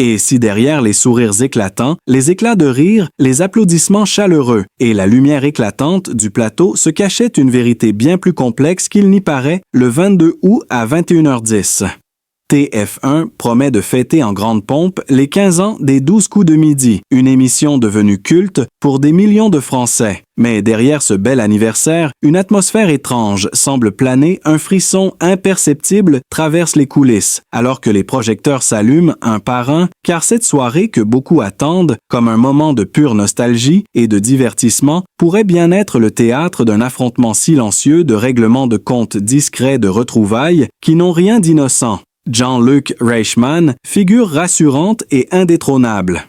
Et si derrière les sourires éclatants, les éclats de rire, les applaudissements chaleureux et la lumière éclatante du plateau se cachait une vérité bien plus complexe qu'il n'y paraît le 22 août à 21h10. TF1 promet de fêter en grande pompe les 15 ans des 12 coups de midi, une émission devenue culte pour des millions de Français. Mais derrière ce bel anniversaire, une atmosphère étrange semble planer, un frisson imperceptible traverse les coulisses, alors que les projecteurs s'allument un par un, car cette soirée que beaucoup attendent, comme un moment de pure nostalgie et de divertissement, pourrait bien être le théâtre d'un affrontement silencieux de règlements de comptes discrets de retrouvailles qui n'ont rien d'innocent. Jean-Luc Reichmann, figure rassurante et indétrônable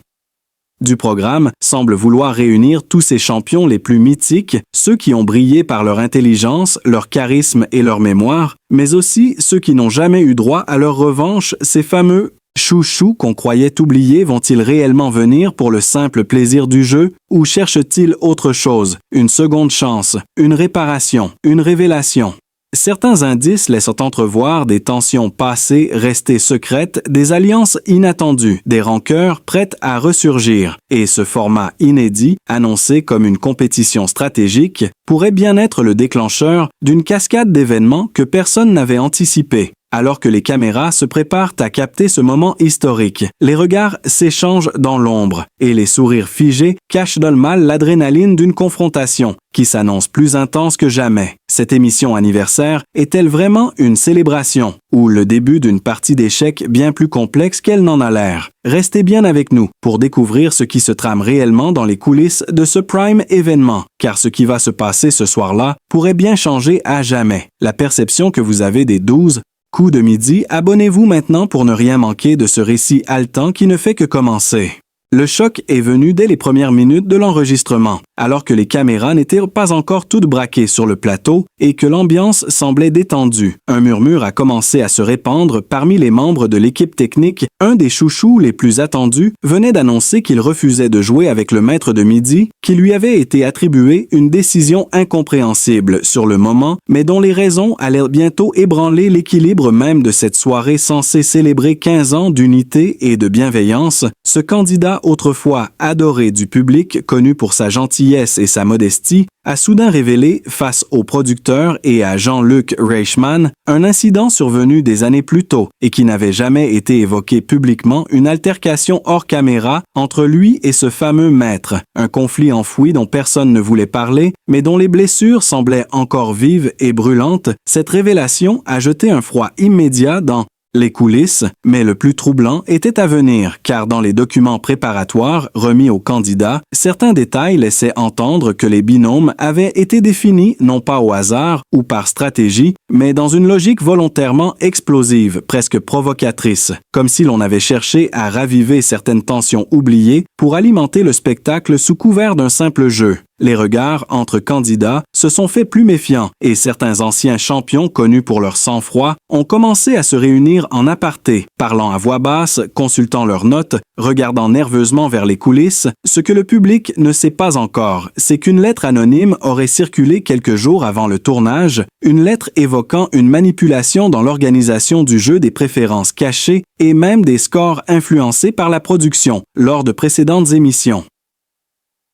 du programme, semble vouloir réunir tous ces champions les plus mythiques, ceux qui ont brillé par leur intelligence, leur charisme et leur mémoire, mais aussi ceux qui n'ont jamais eu droit à leur revanche, ces fameux chouchous qu'on croyait oubliés. Vont-ils réellement venir pour le simple plaisir du jeu ou cherchent-ils autre chose, une seconde chance, une réparation, une révélation? Certains indices laissent entrevoir des tensions passées restées secrètes, des alliances inattendues, des rancœurs prêtes à ressurgir. Et ce format inédit, annoncé comme une compétition stratégique, pourrait bien être le déclencheur d'une cascade d'événements que personne n'avait anticipé. Alors que les caméras se préparent à capter ce moment historique, les regards s'échangent dans l'ombre et les sourires figés cachent dans le mal l'adrénaline d'une confrontation qui s'annonce plus intense que jamais. Cette émission anniversaire est-elle vraiment une célébration ou le début d'une partie d'échecs bien plus complexe qu'elle n'en a l'air? Restez bien avec nous pour découvrir ce qui se trame réellement dans les coulisses de ce prime événement, car ce qui va se passer ce soir-là pourrait bien changer à jamais la perception que vous avez des 12 coups de midi. Abonnez-vous maintenant pour ne rien manquer de ce récit haletant qui ne fait que commencer. Le choc est venu dès les premières minutes de l'enregistrement, alors que les caméras n'étaient pas encore toutes braquées sur le plateau et que l'ambiance semblait détendue. Un murmure a commencé à se répandre parmi les membres de l'équipe technique. Un des chouchous les plus attendus venait d'annoncer qu'il refusait de jouer avec le maître de midi, qui lui avait été attribué une décision incompréhensible sur le moment, mais dont les raisons allaient bientôt ébranler l'équilibre même de cette soirée censée célébrer 15 ans d'unité et de bienveillance. Ce candidat autrefois adoré du public, connu pour sa gentillesse et sa modestie, a soudain révélé, face aux producteurs et à Jean-Luc Reichmann, un incident survenu des années plus tôt et qui n'avait jamais été évoqué publiquement, une altercation hors caméra entre lui et ce fameux maître, un conflit enfoui dont personne ne voulait parler, mais dont les blessures semblaient encore vives et brûlantes. Cette révélation a jeté un froid immédiat dans les coulisses, mais le plus troublant était à venir, car dans les documents préparatoires remis aux candidats, certains détails laissaient entendre que les binômes avaient été définis non pas au hasard ou par stratégie, mais dans une logique volontairement explosive, presque provocatrice, comme si l'on avait cherché à raviver certaines tensions oubliées pour alimenter le spectacle sous couvert d'un simple jeu. Les regards entre candidats se sont faits plus méfiants et certains anciens champions connus pour leur sang-froid ont commencé à se réunir en aparté, parlant à voix basse, consultant leurs notes, regardant nerveusement vers les coulisses. Ce que le public ne sait pas encore, c'est qu'une lettre anonyme aurait circulé quelques jours avant le tournage, une lettre évoquant une manipulation dans l'organisation du jeu des préférences cachées et même des scores influencés par la production lors de précédentes émissions.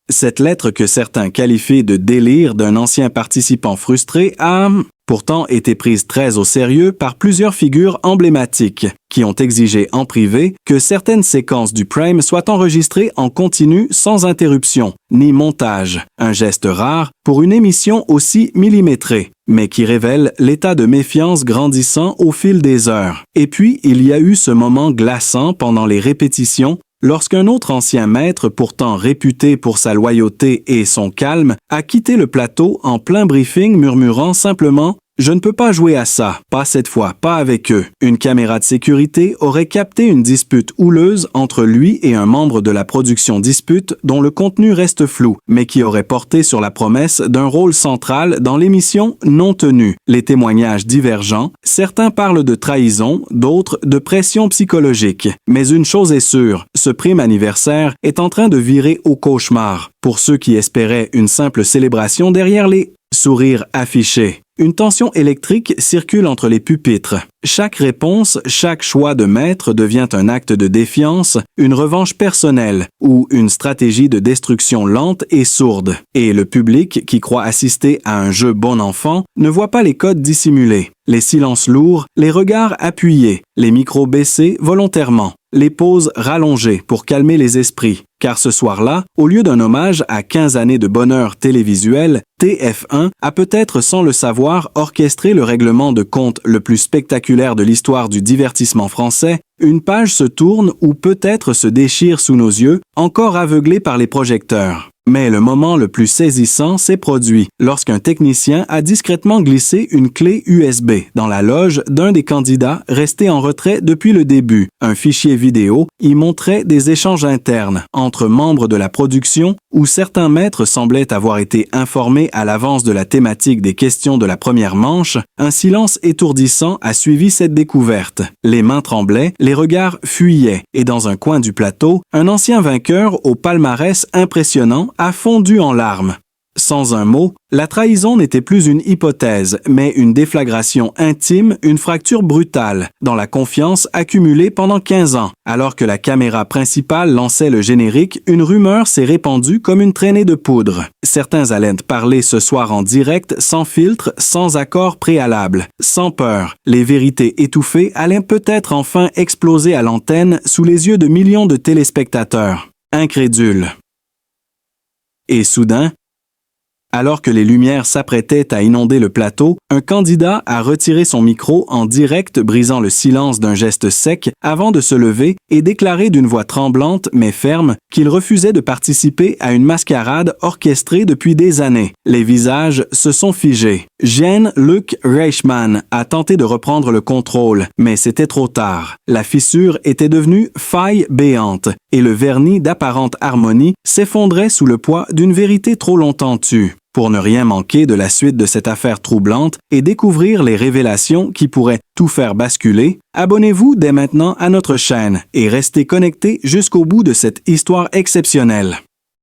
Cette lettre que certains qualifient de délire d'un ancien participant frustré a pourtant été prise très au sérieux par plusieurs figures emblématiques qui ont exigé en privé que certaines séquences du Prime soient enregistrées en continu sans interruption ni montage, un geste rare pour une émission aussi millimétrée, mais qui révèle l'état de méfiance grandissant au fil des heures. Et puis, il y a eu ce moment glaçant pendant les répétitions lorsqu'un autre ancien maître, pourtant réputé pour sa loyauté et son calme, a quitté le plateau en plein briefing murmurant simplement « Je ne peux pas jouer à ça, pas cette fois, pas avec eux ». Une caméra de sécurité aurait capté une dispute houleuse entre lui et un membre de la production dispute dont le contenu reste flou, mais qui aurait porté sur la promesse d'un rôle central dans l'émission non tenue. Les témoignages divergents, certains parlent de trahison, d'autres de pression psychologique. Mais une chose est sûre, ce prime anniversaire est en train de virer au cauchemar pour ceux qui espéraient une simple célébration derrière les sourires affichés. Une tension électrique circule entre les pupitres. Chaque réponse, chaque choix de maître devient un acte de défiance, une revanche personnelle ou une stratégie de destruction lente et sourde. Et le public, qui croit assister à un jeu bon enfant, ne voit pas les codes dissimulés, les silences lourds, les regards appuyés, les micros baissés volontairement, les pauses rallongées pour calmer les esprits. Car ce soir-là, au lieu d'un hommage à 15 années de bonheur télévisuel, TF1 a peut-être sans le savoir orchestré le règlement de compte le plus spectaculaire de l'histoire du divertissement français. Une page se tourne ou peut-être se déchire sous nos yeux, encore aveuglés par les projecteurs. Mais le moment le plus saisissant s'est produit lorsqu'un technicien a discrètement glissé une clé USB dans la loge d'un des candidats resté en retrait depuis le début. Un fichier vidéo y montrait des échanges internes entre membres de la production où certains maîtres semblaient avoir été informés à l'avance de la thématique des questions de la première manche. Un silence étourdissant a suivi cette découverte. Les mains tremblaient, les regards fuyaient et dans un coin du plateau, un ancien vainqueur au palmarès impressionnant a fondu en larmes. Sans un mot, la trahison n'était plus une hypothèse, mais une déflagration intime, une fracture brutale, dans la confiance accumulée pendant 15 ans. Alors que la caméra principale lançait le générique, une rumeur s'est répandue comme une traînée de poudre. Certains allaient parler ce soir en direct, sans filtre, sans accord préalable, sans peur. Les vérités étouffées allaient peut-être enfin exploser à l'antenne sous les yeux de millions de téléspectateurs. Incrédules. Et soudain, alors que les lumières s'apprêtaient à inonder le plateau, un candidat a retiré son micro en direct, brisant le silence d'un geste sec avant de se lever et déclarer d'une voix tremblante mais ferme qu'il refusait de participer à une mascarade orchestrée depuis des années. Les visages se sont figés. Jean-Luc Reichmann a tenté de reprendre le contrôle, mais c'était trop tard. La fissure était devenue faille béante et le vernis d'apparente harmonie s'effondrait sous le poids d'une vérité trop longtemps tue. Pour ne rien manquer de la suite de cette affaire troublante et découvrir les révélations qui pourraient tout faire basculer, abonnez-vous dès maintenant à notre chaîne et restez connectés jusqu'au bout de cette histoire exceptionnelle.